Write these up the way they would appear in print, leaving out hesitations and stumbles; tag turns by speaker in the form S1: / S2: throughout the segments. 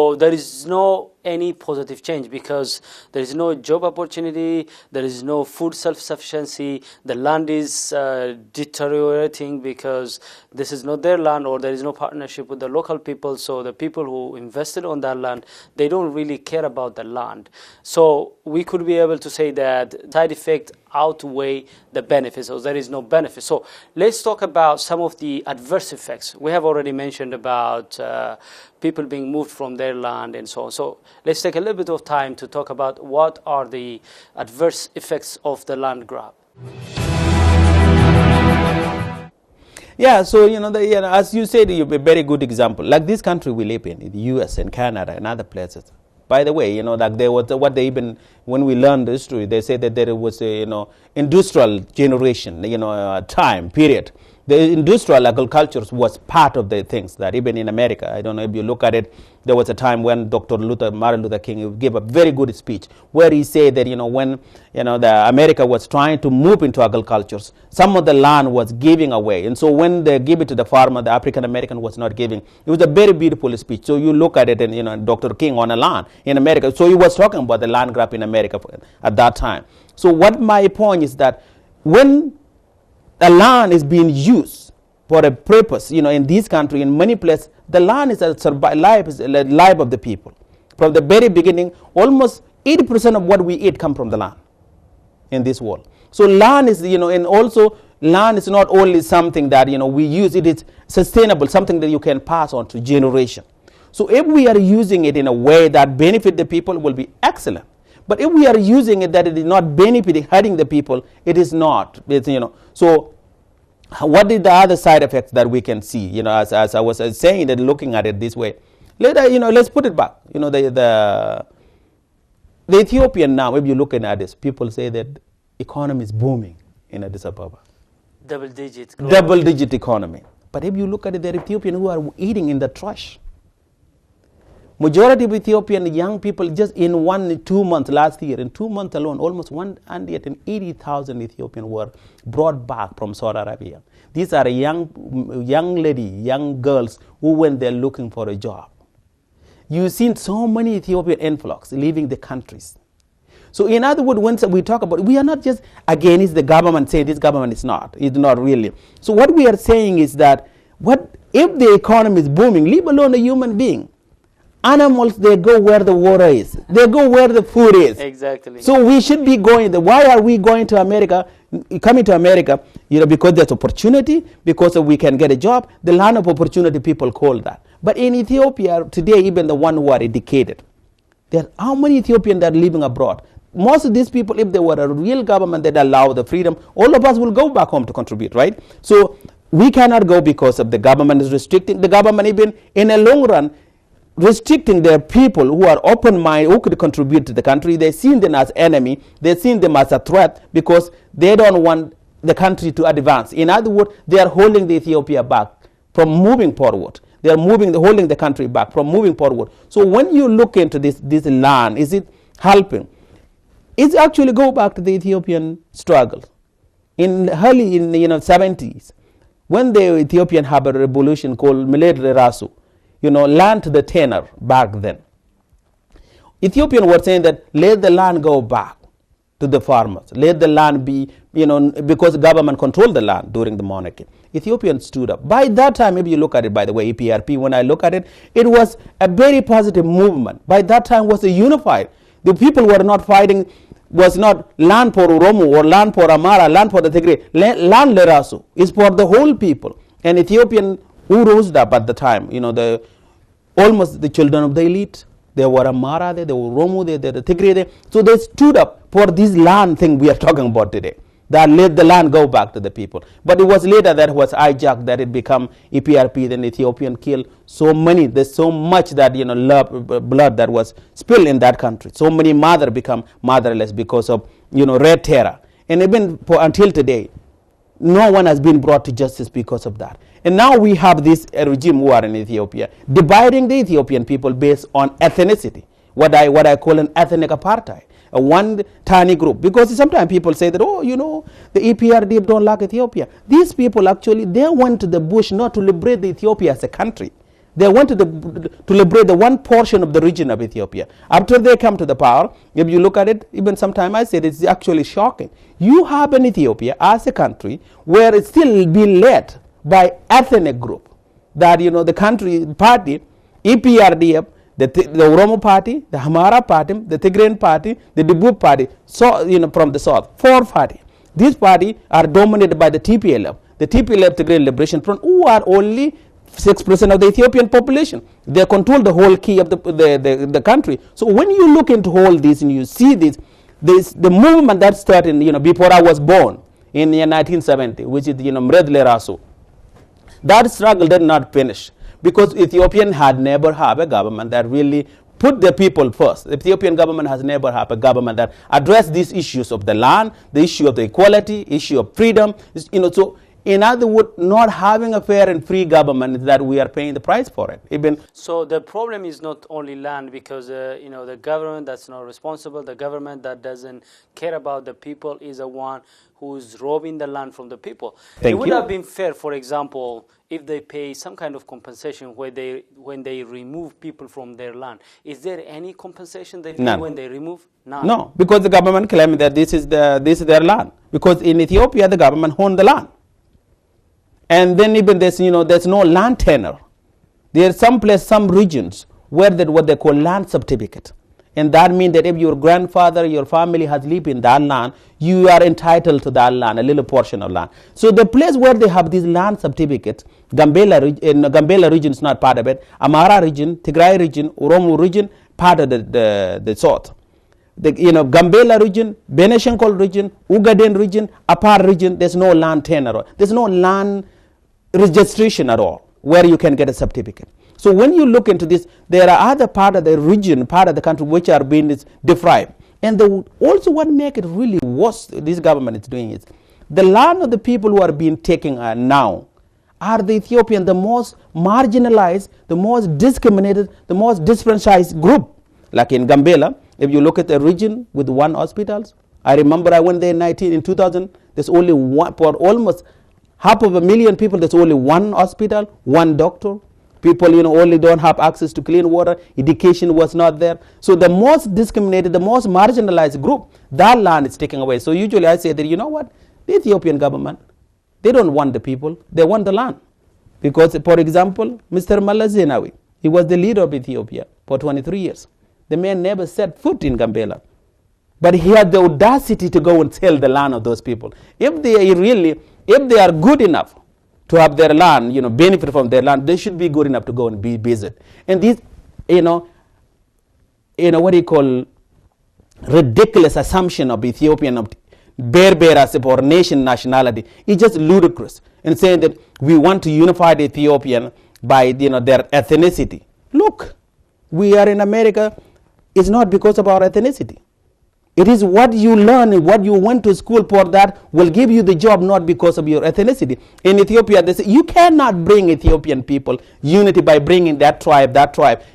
S1: So there is no any positive change because there is no job opportunity, there is no food self-sufficiency, the land is deteriorating because this is not their land, or there is no partnership with the local people. So the people who invested on that land, they don't really care about the land. So we could be able to say that side effects outweigh the benefits, or there is no benefit. So let's talk about some of the adverse effects. We have already mentioned about people being moved from their land and so on. So let's take a little bit of time to talk about what are the adverse effects of the land grab.
S2: Yeah, so as you said, a very good example. Like this country we live in the U.S. and Canada and other places. By the way, like there was what they even, when we learned the history, they said that there was a industrial generation, time period. The industrial agriculture was part of the things that even in America, I don't know if you look at it, there was a time when Martin Luther King gave a very good speech where he said that, when, the America was trying to move into agriculture, some of the land was giving away. And so when they give it to the farmer, the African American was not giving. It was a very beautiful speech. So you look at it and, Dr. King on a land in America. So he was talking about the land grab in America at that time. So what my point is that when the land is being used for a purpose, in this country, in many places, the land is a life of the people. From the very beginning, almost 80% of what we eat come from the land in this world. So land is, and also land is not only something that, we use, it is sustainable, something that you can pass on to generation. So if we are using it in a way that benefit the people, it will be excellent. But if we are using it that it is not benefiting, hurting the people, it is not. So what is the other side effects that we can see? As I was saying, that looking at it this way, let's put it back. The Ethiopian now, if you look at Addis, people say that economy is booming in Addis Ababa. Double-digit economy. But if you look at it, there are Ethiopians who are eating in the trash. Majority of Ethiopian young people, just in 2 months last year, in 2 months alone, almost 180,000 Ethiopians were brought back from Saudi Arabia. These are young girls who went there looking for a job. You've seen so many Ethiopian influx leaving the countries. So in other words, when we talk about, we are not just against the government saying this government is not. It's not really. So what we are saying is that if the economy is booming, leave alone a human being. Animals, they go where the water is. They go where the food is.
S1: Exactly.
S2: So we should be going there. Why are we going to America, coming to America? Because there's opportunity, because we can get a job. The land of opportunity, people call that. But in Ethiopia, today, even the one who are educated, there how many Ethiopians that are living abroad? Most of these people, if there were a real government that allow the freedom, all of us will go back home to contribute, right? So we cannot go because of the government is restricting. The government, even in a long run, restricting their people who are open-minded, who could contribute to the country. They see them as enemy. They see them as a threat because they don't want the country to advance. In other words, they are holding the Ethiopia back from moving forward. They are holding the country back from moving forward. So when you look into this land, is it helping? It's actually go back to the Ethiopian struggle. In early 70s, when the Ethiopian had a revolution called Military Rasu, land to the tenor back then. Ethiopians were saying that let the land go back to the farmers. Let the land be, because the government controlled the land during the monarchy. Ethiopians stood up. By that time, if you look at it, by the way, EPRP, when I look at it, it was a very positive movement. By that time, was a unified. The people were not fighting, was not land for Oromo or land for Amara, land for the Tigray. Land Lerasu is for the whole people. And Ethiopian who rose up at the time, almost the children of the elite. There were Amara there, there were Oromo there, there were Tigray there. So they stood up for this land thing we are talking about today. That let the land go back to the people. But it was later that it was hijacked, that it became EPRP, then Ethiopian killed so many. There's so much that, blood that was spilled in that country. So many mothers become motherless because of, red terror. And even until today, no one has been brought to justice because of that. And now we have this regime war in Ethiopia, dividing the Ethiopian people based on ethnicity, what I call an ethnic apartheid, a one tiny group. Because sometimes people say that, the EPRD don't like Ethiopia. These people actually, they went to the bush not to liberate the Ethiopia as a country. They wanted to liberate the one portion of the region of Ethiopia. After they come to the power, if you look at it, even sometimes I said it's actually shocking. You have an Ethiopia as a country where it's still being led by ethnic group. That, the country party, EPRDF, the Oromo party, the Hamara party, the Tigrayan party, the Dibub party, so, from the south, 4 parties. These parties are dominated by the TPLF, the TPLF Tigrayan Liberation Front, who are only 6% of the Ethiopian population. They control the whole key of the country. So when you look into all this and you see this, the movement that started, before I was born in 1970, which is, Mredle Raso, that struggle did not finish because Ethiopian had never had a government that really put the people first. The Ethiopian government has never had a government that addressed these issues of the land, the issue of the equality, issue of freedom. So in other words, not having a fair and free government is that we are paying the price for it.
S1: So the problem is not only land because the government that's not responsible, the government that doesn't care about the people is the one who's robbing the land from the people. It would have been fair, for example, if they pay some kind of compensation when they remove people from their land. Is there any compensation they pay when they remove? None. No,
S2: because the government claims that this is their land. Because in Ethiopia, the government owns the land. And then even there's no land tenure. There are some regions where what they call land certificate. And that means that if your grandfather, your family has lived in that land, you are entitled to that land, a little portion of land. So the place where they have these land certificates, Gambela region is not part of it, Amara region, Tigray region, Oromo region, part of the south. Gambela region, Beneshankol region, Ugaden region, Apar region, there's no land tenure. There's no land registration at all where you can get a certificate. So when you look into this, there are other part of the region, part of the country which are being deprived. And also what makes it really worse, this government is doing is, the land of the people who are being taken now are the Ethiopian, the most marginalized, the most discriminated, the most disenfranchised group. Like in Gambela, if you look at the region with 1 hospitals, I remember I went there in 2000, there's only one, for almost 500,000 people, there's only 1 hospital, 1 doctor. People, only don't have access to clean water. Education was not there. So the most discriminated, the most marginalized group, that land is taken away. So usually I say that, the Ethiopian government, they don't want the people, they want the land. Because, for example, Mr. Mallas Zenawi, he was the leader of Ethiopia for 23 years. The man never set foot in Gambela. But he had the audacity to go and sell the land of those people. If they are good enough to have their land, benefit from their land, they should be good enough to go and visit. And these, what do you call, ridiculous assumption of Ethiopian, of Berberasip or nation nationality, is just ludicrous. And saying that we want to unify the Ethiopian by, their ethnicity. Look, we are in America, it's not because of our ethnicity. It is what you learn and what you went to school for that will give you the job, not because of your ethnicity. In Ethiopia, they say you cannot bring Ethiopian people unity by bringing that tribe.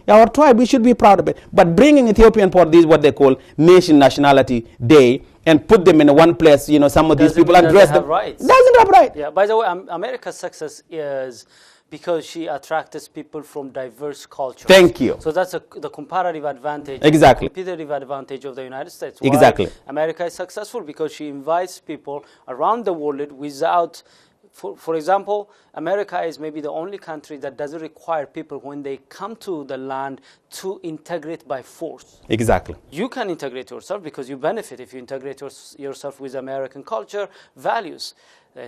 S2: Our tribe, we should be proud of it. But bringing Ethiopian for this, what they call Nation Nationality Day, and put them in one place, some of these people address them. Doesn't have right.
S1: Yeah. By the way, America's success is because she attracts people from diverse cultures.
S2: Thank you.
S1: So that's the comparative advantage.
S2: Exactly.
S1: The competitive advantage of the United States.
S2: Exactly.
S1: Why America is successful because she invites people around the world without, for example, America is maybe the only country that doesn't require people when they come to the land to integrate by force.
S2: Exactly.
S1: You can integrate yourself because you benefit if you integrate yourself with American culture, values,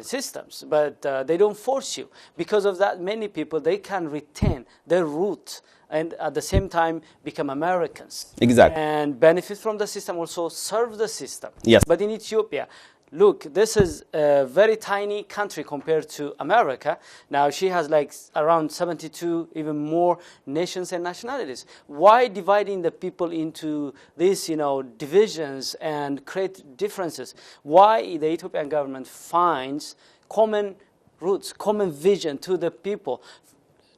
S1: systems, but they don't force you. Because of that, many people, they can retain their root and at the same time become Americans.
S2: Exactly.
S1: And benefit from the system, also serve the system.
S2: Yes.
S1: But in Ethiopia, look, this is a very tiny country compared to America. Now, she has like around 72, even more nations and nationalities. Why dividing the people into these, divisions and create differences? Why the Ethiopian government finds common roots, common vision to the people?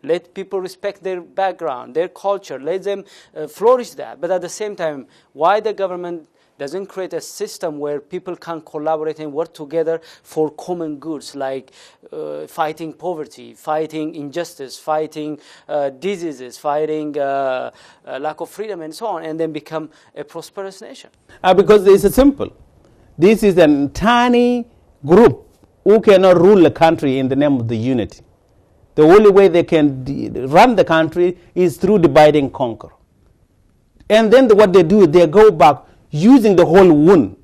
S1: Let people respect their background, their culture. Let them flourish that. But at the same time, why the government doesn't create a system where people can collaborate and work together for common goods, like fighting poverty, fighting injustice, fighting diseases, fighting lack of freedom, and so on, and then become a prosperous nation.
S2: Because it's simple. This is a tiny group who cannot rule the country in the name of the unity. The only way they can run the country is through divide and conquer. And then what they do, they go back using the whole wound.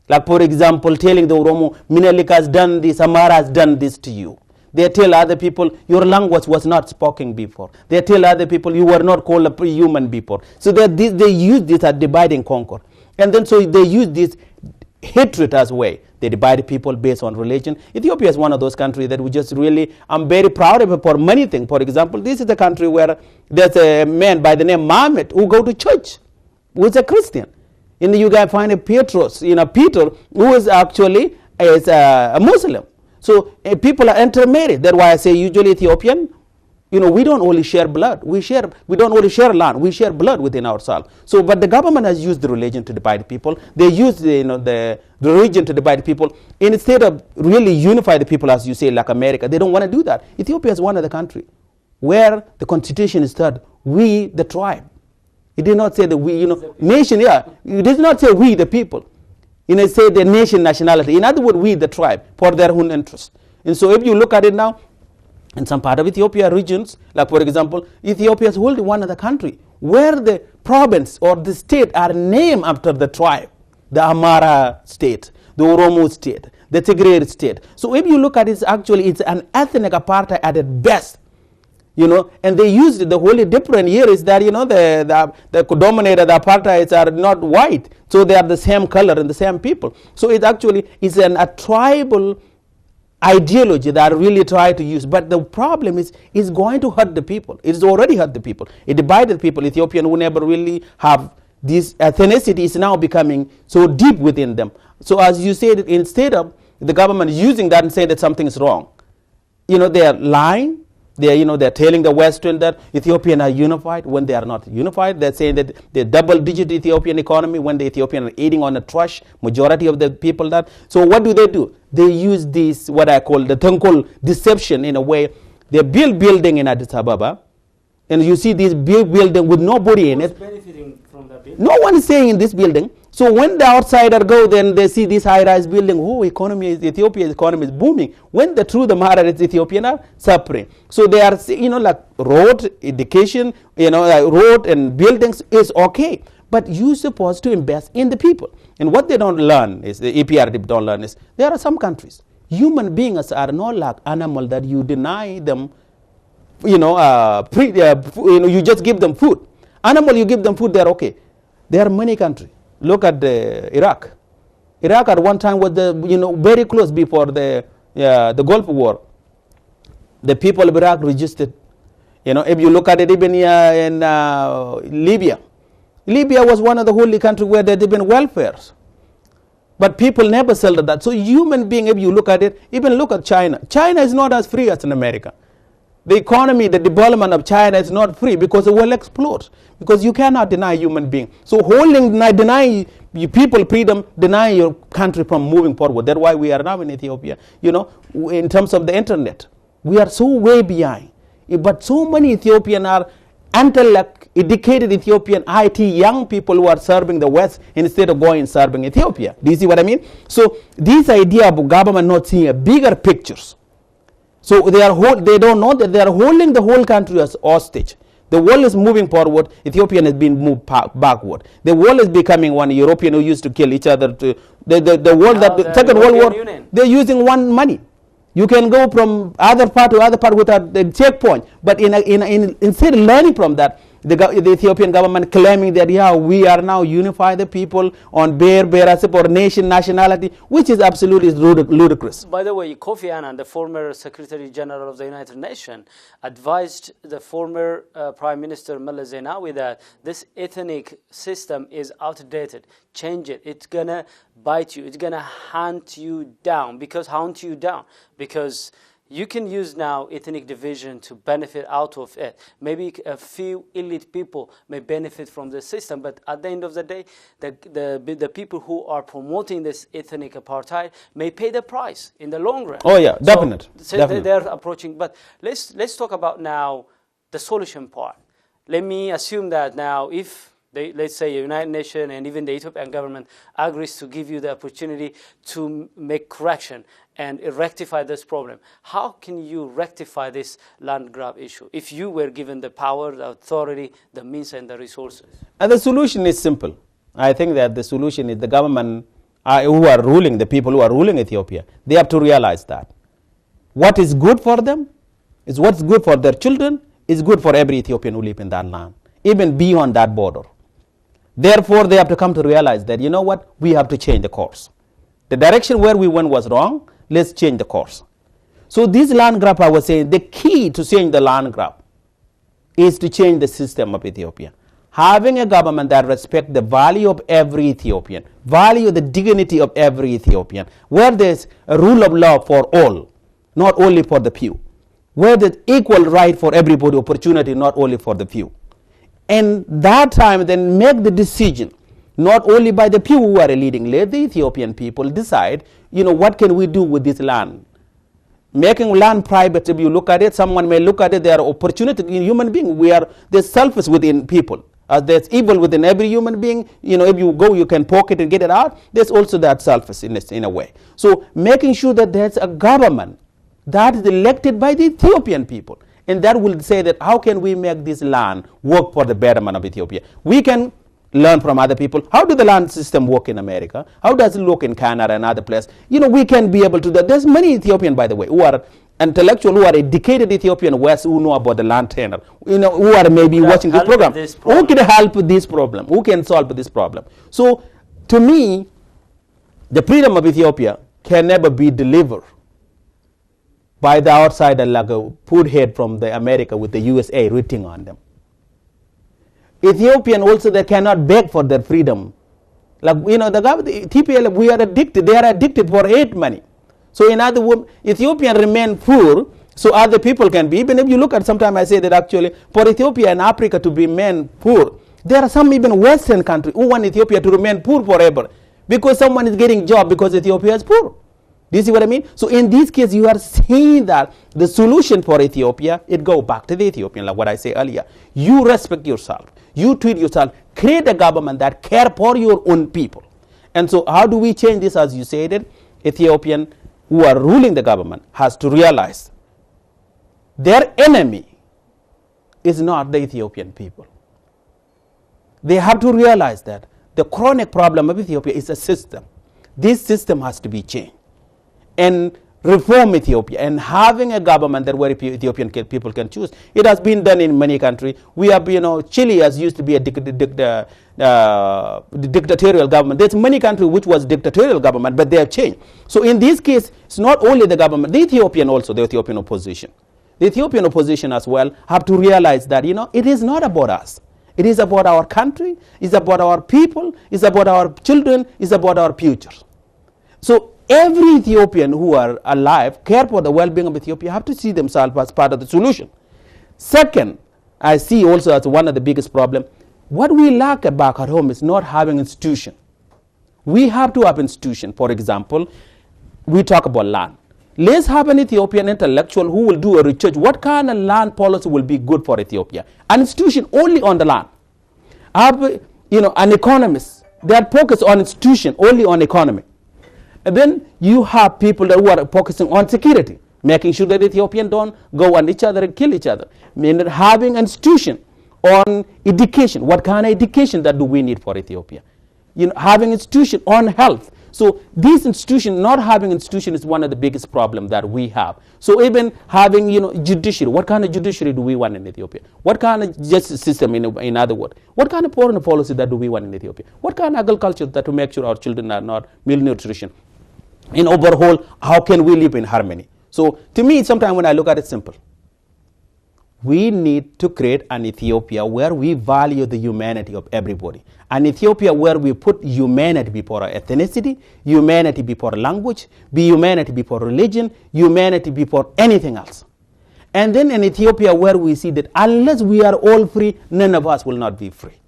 S2: Like, for example, telling the Oromo, Minelik has done this, Amara has done this to you. They tell other people, your language was not spoken before. They tell other people, you were not called a human before. So they use this as divide and conquer. And then so they use this hatred as way. They divide people based on religion. Ethiopia is one of those countries that we just really, I'm very proud of it for many things. For example, this is a country where there's a man by the name Mohammed who go to church, who is a Christian. And you guys find a Peter, who is actually a Muslim. So people are intermarried. That's why I say usually Ethiopian, we don't only share blood. We don't only share land. We share blood within ourselves. So, but the government has used the religion to divide people. They use the religion to divide people. Instead of really unify the people, as you say, like America, they don't want to do that. Ethiopia is one of the countries where the constitution is said, we the tribe. It did not say the we, nation. Yeah, it did not say we the people. It said the nation nationality. In other words, we the tribe for their own interest. And so, if you look at it now, in some part of Ethiopia regions, like for example, Ethiopia is holding one of the country where the province or the state are named after the tribe. The Amara state, the Oromo state, the Tigray state. So if you look at it, actually it's an ethnic apartheid at its best. And they used the wholly different here is that, the dominated apartheids are not white. So they are the same color and the same people. So it actually is a tribal ideology that I really try to use, but the problem is it's going to hurt the people. It's already hurt the people. It divided people. Ethiopian who never really have this ethnicity is now becoming so deep within them. So as you said, instead of the government using that and saying that something is wrong, they are lying. They're telling the Western that Ethiopian are unified when they are not unified. They're saying that the double-digit Ethiopian economy when the Ethiopian are eating on the trash, majority of the people that. So what do? They use this, what I call the Tenkol deception in a way. They build building in Addis Ababa, and you see this big building with nobody in it.
S1: Benefiting from that building?
S2: No one is staying in this building. So when the outsider go, then they see this high-rise building. Oh, Ethiopia's economy is booming. When the truth of the matter is Ethiopian are suffering. So they are, like road, education, road and buildings is okay. But you're supposed to invest in the people. And what they don't learn is, the EPRD don't learn is, there are some countries, human beings are not like animals that you deny them, you just give them food. Animal, you give them food, they're okay. There are many countries. Look at Iraq. Iraq at one time was very close before the Gulf War. The people of Iraq resisted. If you look at it even in Libya. Libya was one of the holy countries where there had been welfares. But people never settled that. So human being, if you look at it, even look at China. China is not as free as in America. The economy, the development of China is not free because it will explode. Because you cannot deny human being. So denying you people freedom, denying your country from moving forward. That's why we are now in Ethiopia. In terms of the internet, we are so way behind. But so many Ethiopians are intellect, educated Ethiopian IT young people who are serving the West instead of going and serving Ethiopia. Do you see what I mean? So this idea of government not seeing a bigger pictures. So they don't know that they are holding the whole country as hostage. The world is moving forward. Ethiopia has been moved backward. The world is becoming one. European who used to kill each other. The world the Second World War. Union. They're using one money. You can go from other part to other part without the checkpoint. But instead of learning from that, the Ethiopian government claiming that we are now unify the people on Bearasip or nation nationality, which is absolutely ludicrous.
S1: By the way, Kofi Annan, the former Secretary General of the United Nations, advised the former Prime Minister Meles Zenawi that this ethnic system is outdated. Change it. It's gonna bite you. It's gonna hunt you down. Because you can use now ethnic division to benefit out of it. Maybe a few elite people may benefit from the system, but at the end of the day, the people who are promoting this ethnic apartheid may pay the price in the long run.
S2: Oh yeah, definitely.
S1: So they're approaching. But let's talk about now the solution part. Let me assume that now if let's say the United Nations and even the Ethiopian government agrees to give you the opportunity to make correction and rectify this problem. How can you rectify this land grab issue if you were given the power, the authority, the means and the resources?
S2: And the solution is simple. I think that the solution is the government who are ruling, the people who are ruling Ethiopia, they have to realize that what is good for them is what's good for their children is good for every Ethiopian who lives in that land, even beyond that border. Therefore, they have to come to realize that, you know what, we have to change the course. The direction where we went was wrong. Let's change the course. So this land grab, I was saying, the key to change the land grab is to change the system of Ethiopia. Having a government that respects the value of every Ethiopian, value the dignity of every Ethiopian, where there's a rule of law for all, not only for the few, where there's equal right for everybody, opportunity, not only for the few. And that time, then make the decision, not only by the people who are leading, let the Ethiopian people decide, you know, what can we do with this land? Making land private, if you look at it, someone may look at it, there are opportunities in human beings. There's selfish within people. There's evil within every human being. You know, if you go, you can poke it and get it out. There's also that selfishness in a way. So making sure that there's a government that is elected by the Ethiopian people. And that will say that how can we make this land work for the betterment of Ethiopia? We can learn from other people. How do the land system work in America? How does it look in Canada and other places? You know, we can be able to do. There's many Ethiopians, by the way, who are intellectual, who are educated Ethiopian West, who know about the land tenure, you know, who are maybe watching this program. Who can help with this problem? Who can solve this problem? So, to me, the freedom of Ethiopia can never be delivered by the outsider like a food head from the America with the USA written on them. Ethiopian also, they cannot beg for their freedom. Like, you know, the TPLF, we are addicted. They are addicted for hate money. So in other words, Ethiopian remain poor so other people can be. Even if you look at, sometimes I say that actually for Ethiopia and Africa to remain poor, there are some even Western countries who want Ethiopia to remain poor forever because someone is getting job because Ethiopia is poor. Do you see what I mean? So in this case, you are seeing that the solution for Ethiopia, it go back to the Ethiopian, like what I said earlier. You respect yourself. You treat yourself. Create a government that care for your own people. And so how do we change this? As you said it, Ethiopian who are ruling the government has to realize their enemy is not the Ethiopian people. They have to realize that the chronic problem of Ethiopia is a system. This system has to be changed. And reform Ethiopia and having a government that where Ethiopian people can choose. It has been done in many countries. We have, you know, Chile has used to be a dictatorial government. There's many countries which was dictatorial government, but they have changed. So in this case, it's not only the government, the Ethiopian also, the Ethiopian opposition. The Ethiopian opposition as well have to realize that, you know, it is not about us. It is about our country. It's about our people. It's about our children. It's about our future. So every Ethiopian who are alive, care for the well-being of Ethiopia, have to see themselves as part of the solution. Second, I see also as one of the biggest problems, what we lack back at home is not having institution. We have to have institution. For example, we talk about land. Let's have an Ethiopian intellectual who will do a research. What kind of land policy will be good for Ethiopia? An institution only on the land. Have, you know, an economist that focus on institution, only on economy. And then you have people that who are focusing on security, making sure that Ethiopians don't go on each other and kill each other. I mean, having an institution on education. What kind of education that do we need for Ethiopia? You know, having institution on health. So this institution, not having institution is one of the biggest problems that we have. So even having, you know, judiciary. What kind of judiciary do we want in Ethiopia? What kind of justice system, in other words? What kind of foreign policy that do we want in Ethiopia? What kind of agriculture that to make sure our children are not malnutrition? In overall, how can we live in harmony? So to me, sometimes when I look at it, simple. We need to create an Ethiopia where we value the humanity of everybody. An Ethiopia where we put humanity before ethnicity, humanity before language, humanity before religion, humanity before anything else. And then an Ethiopia where we see that unless we are all free, none of us will not be free.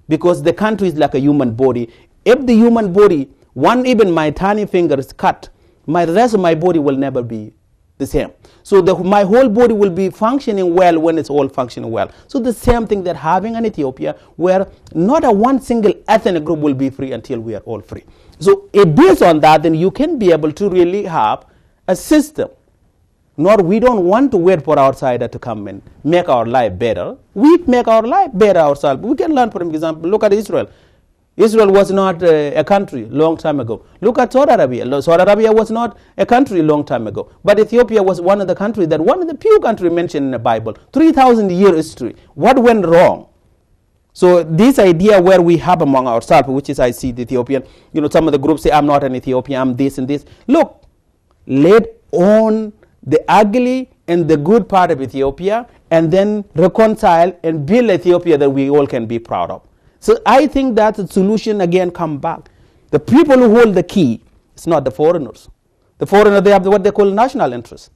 S2: Because the country is like a human body. If the human body, even my tiny finger is cut, the rest of my body will never be the same. So my whole body will be functioning well when it's all functioning well. So the same thing that having an Ethiopia where not a one single ethnic group will be free until we are all free. So it based on that, then you can be able to really have a system. We don't want to wait for our outsider to come and make our life better. We make our life better ourselves. We can learn, for example, look at Israel. Israel was not a country long time ago. Look at Saudi Arabia. Saudi Arabia was not a country long time ago. But Ethiopia was one of the countries one of the few countries mentioned in the Bible. 3,000-year history. What went wrong? So this idea where we have among ourselves, which is I see the Ethiopian, some of the groups say, I'm not an Ethiopian, I'm this and this. Look, let on the ugly and the good part of Ethiopia and then reconcile and build Ethiopia that we all can be proud of. So I think that the solution again come back. The people who hold the key, it's not the foreigners. The foreigners, they have what they call national interest.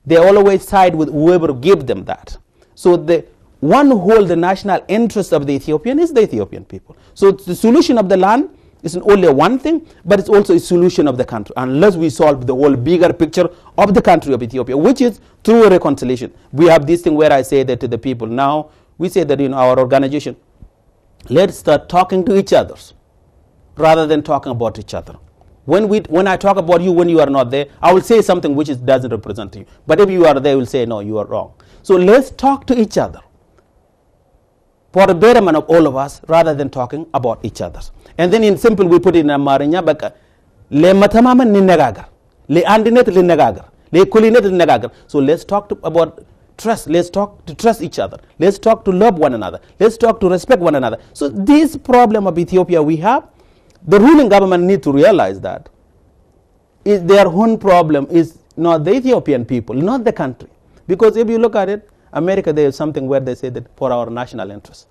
S2: They always side with whoever give them that. So the one who holds the national interest of the Ethiopian is the Ethiopian people. So the solution of the land isn't only one thing, but it's also a solution of the country. Unless we solve the whole bigger picture of the country of Ethiopia, which is through reconciliation. We have this thing where I say that to the people. Now, we say that in our organization, let's start talking to each other rather than talking about each other. When I talk about you when you are not there, I will say something which doesn't represent you. But if you are there, I will say, no, you are wrong. So let's talk to each other for the betterment of all of us rather than talking about each other. And then in simple, we put it in Amarinya, baka le matamaman ni nagagar, le andinet le nagagar, le kulinet le nagagar. So let's talk about trust. Let's talk to trust each other. Let's talk to love one another. Let's talk to respect one another. So this problem of Ethiopia we have, the ruling government need to realize that their own problem is not the Ethiopian people, not the country. Because if you look at it, America, there is something where they say that for our national interest.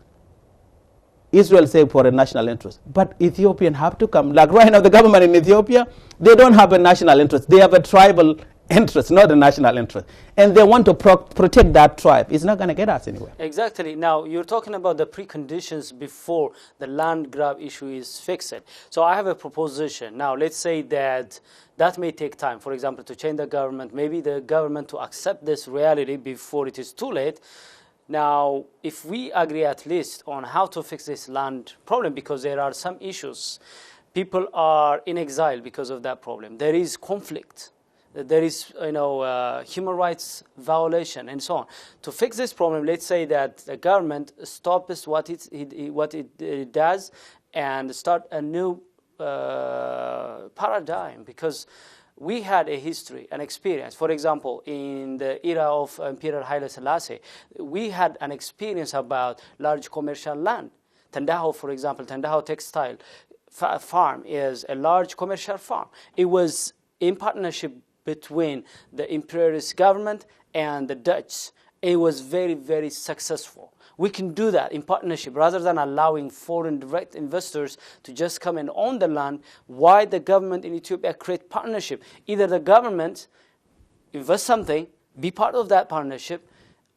S2: Israel say for a national interest. But Ethiopian have to come. Like right now, the government in Ethiopia, they don't have a national interest. They have a tribal interest, not a national interest. And they want to protect that tribe. It's not going to get us anywhere.
S1: Exactly. Now, you're talking about the preconditions before the land grab issue is fixed. So I have a proposition. Now, let's say that may take time, for example, to change the government, maybe the government to accept this reality before it is too late. Now, if we agree at least on how to fix this land problem, because there are some issues, people are in exile because of that problem. There is conflict. There is, human rights violation and so on. To fix this problem, let's say that the government stops what it does and start a new paradigm, because we had a history, an experience. For example, in the era of Emperor Haile Selassie, we had an experience about large commercial land. Tendaho, for example, Tendaho Textile Farm is a large commercial farm. It was in partnership between the imperialist government and the Dutch. It was very, very successful. We can do that in partnership rather than allowing foreign direct investors to just come and own the land. Why the government in Ethiopia create partnership? Either the government invest something, be part of that partnership,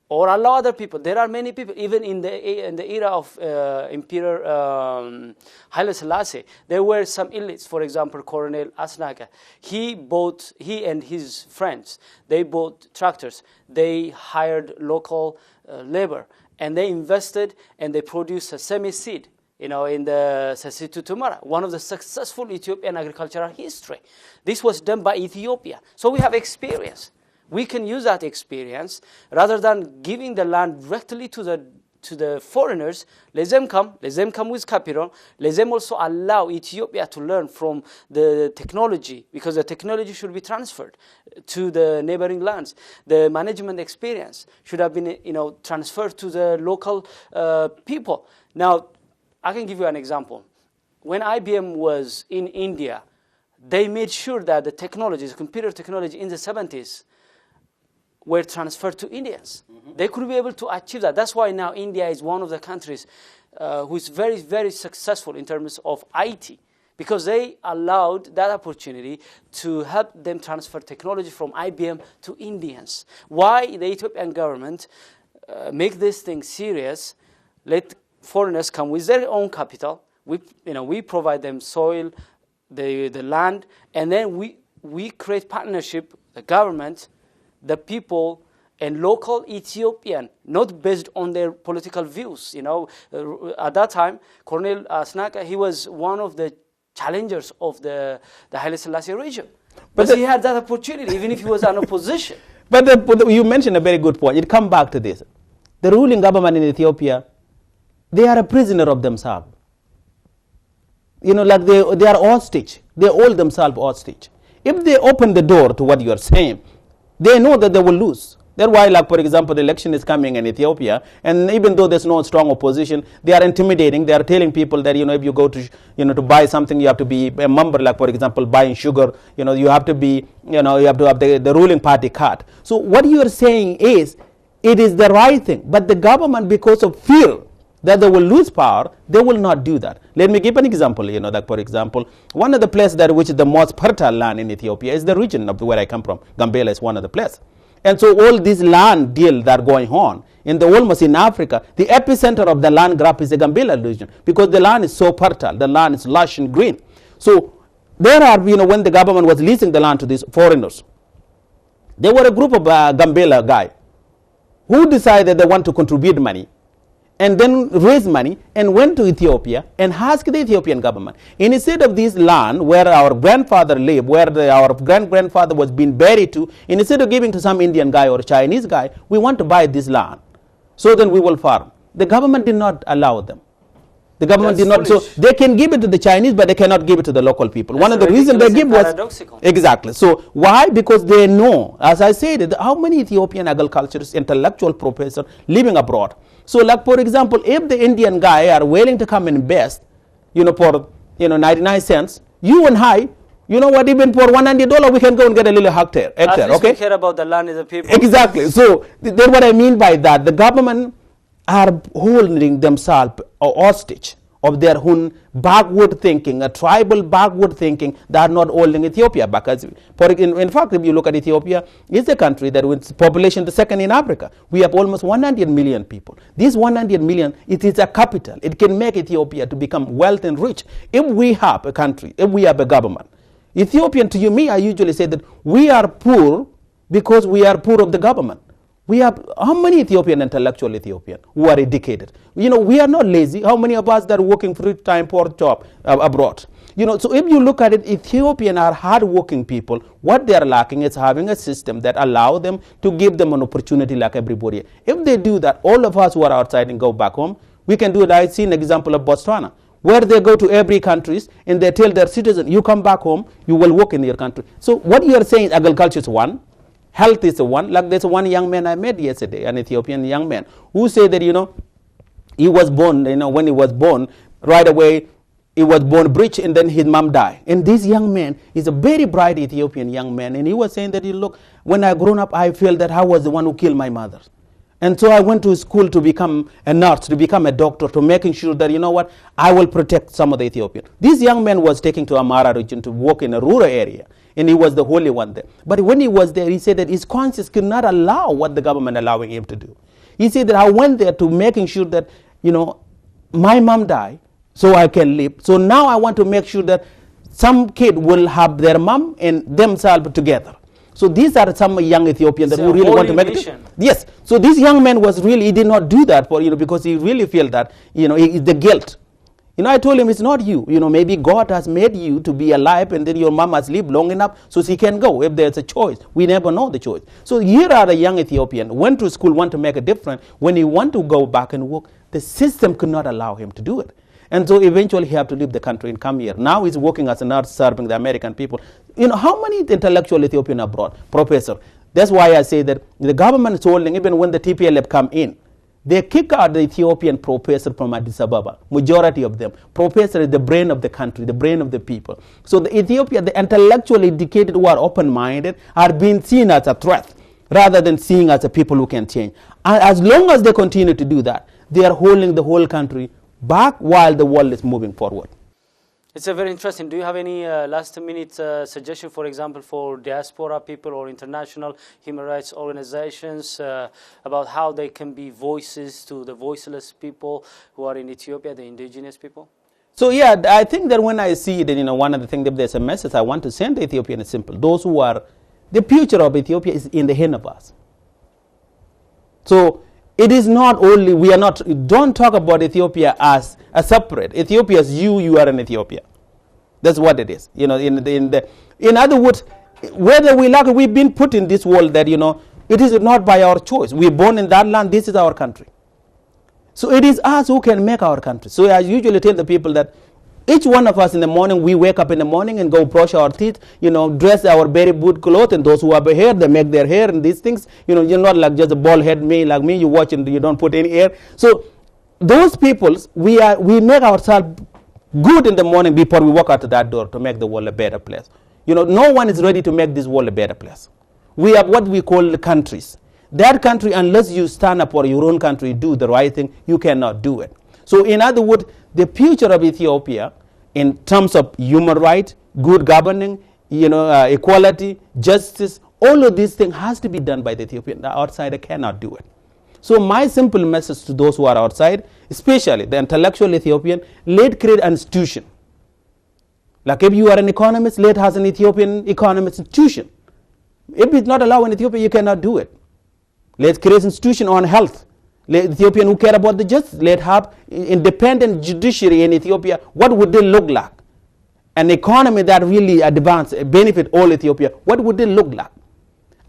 S1: or allow other people. There are many people, even in the era of Emperor Haile Selassie, there were some elites. For example, Colonel Asnaga. He and his friends, they bought tractors. They hired local labor. And they invested and they produced a semi-seed, in the Sesitu Tumara, one of the successful Ethiopian agricultural history. This was done by Ethiopia. So we have experience. We can use that experience rather than giving the land directly to the foreigners. Let them come with capital. Let them also allow Ethiopia to learn from the technology, because the technology should be transferred to the neighboring lands. The management experience should have been, transferred to the local people. Now, I can give you an example. When IBM was in India, they made sure that the computer technology in the 70s, were transferred to Indians. They could be able to achieve that. That's why now India is one of the countries who is very, very successful in terms of IT, because they allowed that opportunity to help them transfer technology from IBM to Indians. Why the Ethiopian government make this thing serious, let foreigners come with their own capital, we provide them soil, the land, and then we create partnership, the government, the people, and local Ethiopian, not based on their political views. At that time, Colonel Asnaka, he was one of the challengers of the Haile Selassie regime. But he had that opportunity, even if he was an opposition.
S2: But you mentioned a very good point. It comes back to this. The ruling government in Ethiopia, they are a prisoner of themselves. Like they are hostage. They hold themselves hostage. If they open the door to what you are saying, they know that they will lose. That's why, like, for example, the election is coming in Ethiopia, and even though there's no strong opposition, they are intimidating. They are telling people that, if you go to, to buy something, you have to be a member, like, for example, buying sugar, you have to be, you have to have the ruling party card. So what you are saying is, it is the right thing, but the government, because of fear that they will lose power, they will not do that. Let me give an example, like, for example, one of the places which is the most fertile land in Ethiopia is the region of where I come from. Gambela is one of the places. And so all these land deals that are going on, almost in Africa, the epicenter of the land grab is the Gambela region, because the land is so fertile, the land is lush and green. So there are, when the government was leasing the land to these foreigners, there were a group of Gambela guys who decided they want to contribute money, and then raise money and went to Ethiopia and asked the Ethiopian government, instead of this land where our grandfather lived, where our grandfather was being buried to, instead of giving to some Indian guy or Chinese guy, we want to buy this land, so then we will farm. The government did not allow them. The government did not. So they can give it to the Chinese, but they cannot give it to the local people. One of the reasons they give was exactly. So why? Because they know, as I said, how many Ethiopian agriculturists, intellectual professors living abroad. So, like, for example, if the Indian guy are willing to come and invest, for 99 cents, you and I, even for $100, we can go and get a little hectare. Okay.
S1: We care about the land and the people.
S2: Exactly. So that's what I mean by that. The government are holding themselves hostage of their own backward thinking, a tribal backward thinking that are not holding Ethiopia back. In fact, if you look at Ethiopia, it's a country that with population the second in Africa. We have almost 100 million people. This 100 million, it is a capital. It can make Ethiopia to become wealthy and rich. If we have a country, if we have a government. Ethiopian, to me, I usually say that we are poor because we are poor of the government. We have how many intellectual Ethiopian who are educated? We are not lazy. How many of us that are working free time for job abroad? So if you look at it, Ethiopian are hard-working people. What they are lacking is having a system that allow them to give them an opportunity like everybody. If they do that, all of us who are outside and go back home, we can do it. I've seen an example of Botswana, where they go to every countries and they tell their citizens, you come back home, you will work in your country. So what you are saying is agriculture is one. Health is one. Like there's one young man I met yesterday, an Ethiopian young man, who said that, he was born, when he was born, right away, he was born rich and then his mom died. And this young man is a very bright Ethiopian young man. And he was saying that, look, when I grown up, I feel that I was the one who killed my mother. And so I went to school to become a nurse, to become a doctor, to making sure that, I will protect some of the Ethiopians. This young man was taken to Amara region to work in a rural area. And he was the only one there. But when he was there, he said that his conscience could not allow what the government allowing him to do. He said that I went there to making sure that, my mom died so I can live. So now I want to make sure that some kid will have their mom and themselves together. So these are some young Ethiopians that who really want to make it. Yes. So this young man he did not do that for, because he really feel that, the guilt. I told him it's not you. Maybe God has made you to be alive and then your mom has lived long enough so she can go if there's a choice. We never know the choice. So here are a young Ethiopian, went to school, want to make a difference. When he want to go back and work, the system could not allow him to do it. And so eventually he had to leave the country and come here. Now he's working as a nurse serving the American people. How many intellectual Ethiopian abroad? Professor. That's why I say that the government is holding, even when the TPLF come in, they kick out the Ethiopian professor from Addis Ababa, majority of them. Professor is the brain of the country, the brain of the people. So the Ethiopia, the intellectually educated who are open-minded are being seen as a threat. rather than seeing us as people who can change. And as long as they continue to do that, they are holding the whole country back while the world is moving forward.
S1: It's a very interesting. Do you have any last-minute suggestion, for example, for diaspora people or international human rights organizations about how they can be voices to the voiceless people who are in Ethiopia, the indigenous people?
S2: So yeah, I think that when I see that, one of the things, that there's a message I want to send to Ethiopian is simple. Those who are, the future of Ethiopia is in the hand of us. So it is not only, don't talk about Ethiopia as a separate. Ethiopia is you are an Ethiopia. That's what it is. In other words, whether we like it, we've been put in this world that, it is not by our choice. We're born in that land, this is our country. So it is us who can make our country. So I usually tell the people that each one of us in the morning, we wake up in the morning and go brush our teeth, dress our very good clothes, and those who have hair, they make their hair and these things. You're not like just a bald head like me, you watch and you don't put any hair. So those people, we make ourselves good in the morning before we walk out of that door to make the world a better place. No one is ready to make this world a better place. We have what we call the countries. That country, unless you stand up for your own country, do the right thing, you cannot do it. So in other words, the future of Ethiopia in terms of human rights, good governing, equality, justice, all of these things has to be done by the Ethiopian. The outsider cannot do it. So my simple message to those who are outside, especially the intellectual Ethiopian, let's create an institution. Like if you are an economist, let us an Ethiopian economist institution. If it's not allowed in Ethiopia, you cannot do it. Let's create an institution on health. Let Ethiopian who care about the justice, let have independent judiciary in Ethiopia. What would they look like? An economy that really advance, benefit all Ethiopia. What would they look like?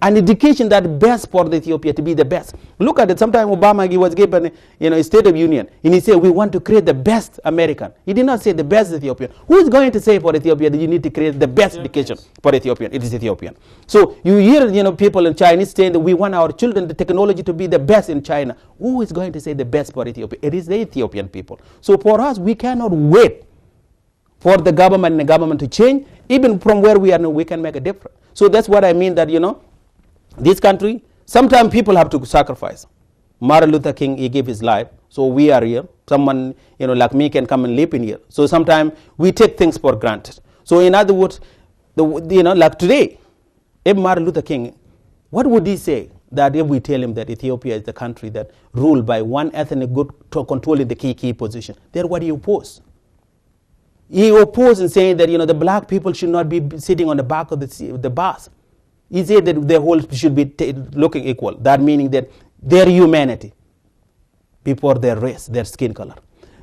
S2: An education that best for the Ethiopia to be the best. Look at it. Sometimes Obama, he was given a State of Union, and he said we want to create the best American. He did not say the best Ethiopian. Who is going to say for Ethiopia that you need to create the best education for Ethiopian? It is Ethiopian. So you hear people in Chinese saying that we want our children, the technology to be the best in China. Who is going to say the best for Ethiopia? It is the Ethiopian people. So for us, we cannot wait for the government and the government to change. Even from where we are now, we can make a difference. So that's what I mean that, this country, sometimes people have to sacrifice. Martin Luther King, he gave his life. So we are here. Someone, like me can come and live in here. So sometimes we take things for granted. So in other words, like today, if Martin Luther King, what would he say that if we tell him that Ethiopia is the country that ruled by one ethnic group controlling the key position? Then what do you oppose? He opposed in saying that, the black people should not be sitting on the back of the bus. He said that the whole should be looking equal. That meaning that their humanity before their race, their skin color.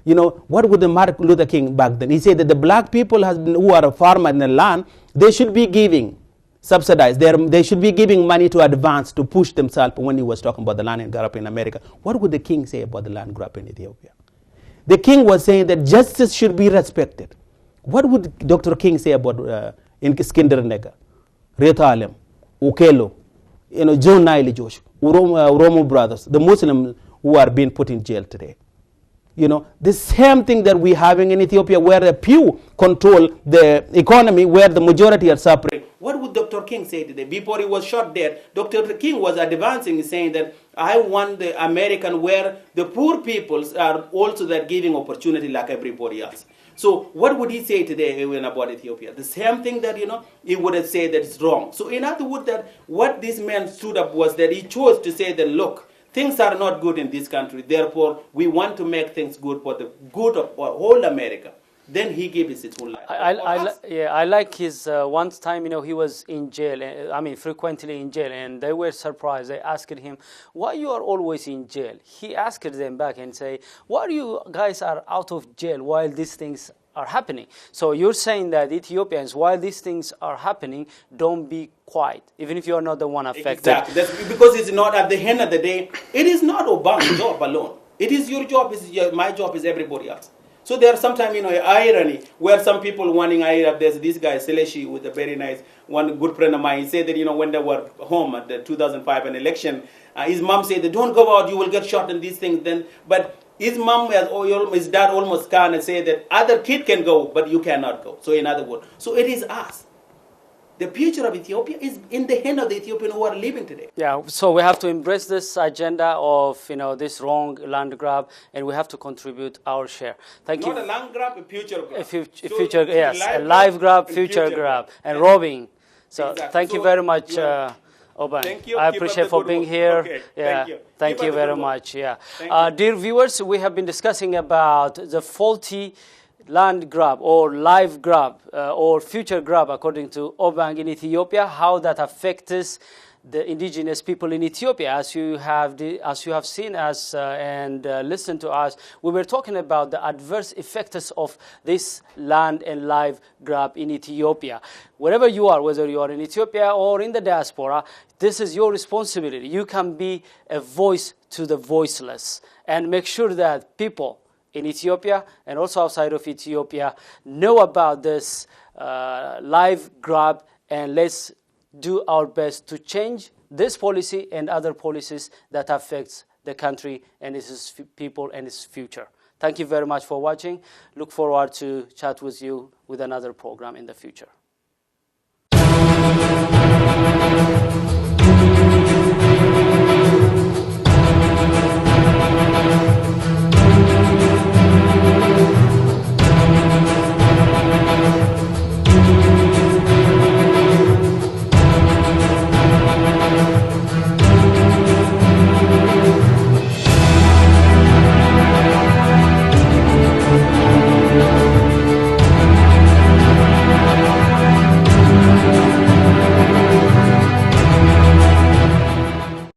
S2: What would the Martin Luther King back then? He said that the black people who are a farmer in the land, they should be giving, subsidized. They should be giving money to advance to push themselves when he was talking about the land and grew up in America. What would the king say about the land grew up in Ethiopia? The king was saying that justice should be respected. What would Dr. King say about Iskender Nega, Reta Alem, Okelo, John Nile Josh, Oromo brothers, the Muslims who are being put in jail today? The same thing that we're having in Ethiopia, where a few control the economy, where the majority are suffering. What would Dr. King say today? Before he was shot dead, Dr. King was advancing, saying that I want the American where the poor peoples are also that giving opportunity like everybody else. So what would he say today about Ethiopia? The same thing that, he would have said that it's wrong. So in other words, that what this man stood up was that he chose to say that, look, things are not good in this country. Therefore, we want to make things good for the good of whole America. Then he gave his whole life.
S1: I like his one time, he was in jail, frequently in jail, and they were surprised. They asked him, why you are always in jail? He asked them back and say, why you guys are out of jail while these things are happening? So you're saying that Ethiopians, while these things are happening, don't be quiet, even if you're not the one affected.
S2: Exactly. That's because it's not, at the end of the day, it is not Obama's job alone. It is your job, my job, is everybody else. So there are sometimes, irony, where some people wanting, there's this guy, Seleshi, with a very nice, one good friend of mine, he said that, when they were home at the 2005 election, his mom said that don't go out, you will get shot and these things. But his mom, his dad almost can and say that other kid can go, but you cannot go. So in other words, so it is us. The future of Ethiopia is in the hand of the Ethiopian who are living today.
S1: Yeah, so we have to embrace this agenda of, this wrong land grab, and we have to contribute our share. Thank you.
S2: Not a land grab, a future grab.
S1: Future, yes, a live grab, future grab, and robbing. So
S2: exactly.
S1: Thank you very much, Obang.
S2: Thank you.
S1: I appreciate for being here.
S2: Okay.
S1: Yeah, thank you very much. Yeah,
S2: you.
S1: Dear viewers, we have been discussing about the faulty land grab or live grab or future grab, according to Obang, in Ethiopia, how that affects the indigenous people in Ethiopia. As you have seen us and listened to us, we were talking about the adverse effects of this land and live grab in Ethiopia. Wherever you are, whether you are in Ethiopia or in the diaspora, this is your responsibility. You can be a voice to the voiceless, and make sure that people in Ethiopia and also outside of Ethiopia know about this live grab, and let's do our best to change this policy and other policies that affects the country and its people and its future. Thank you very much for watching. Look forward to chat with you with another program in the future.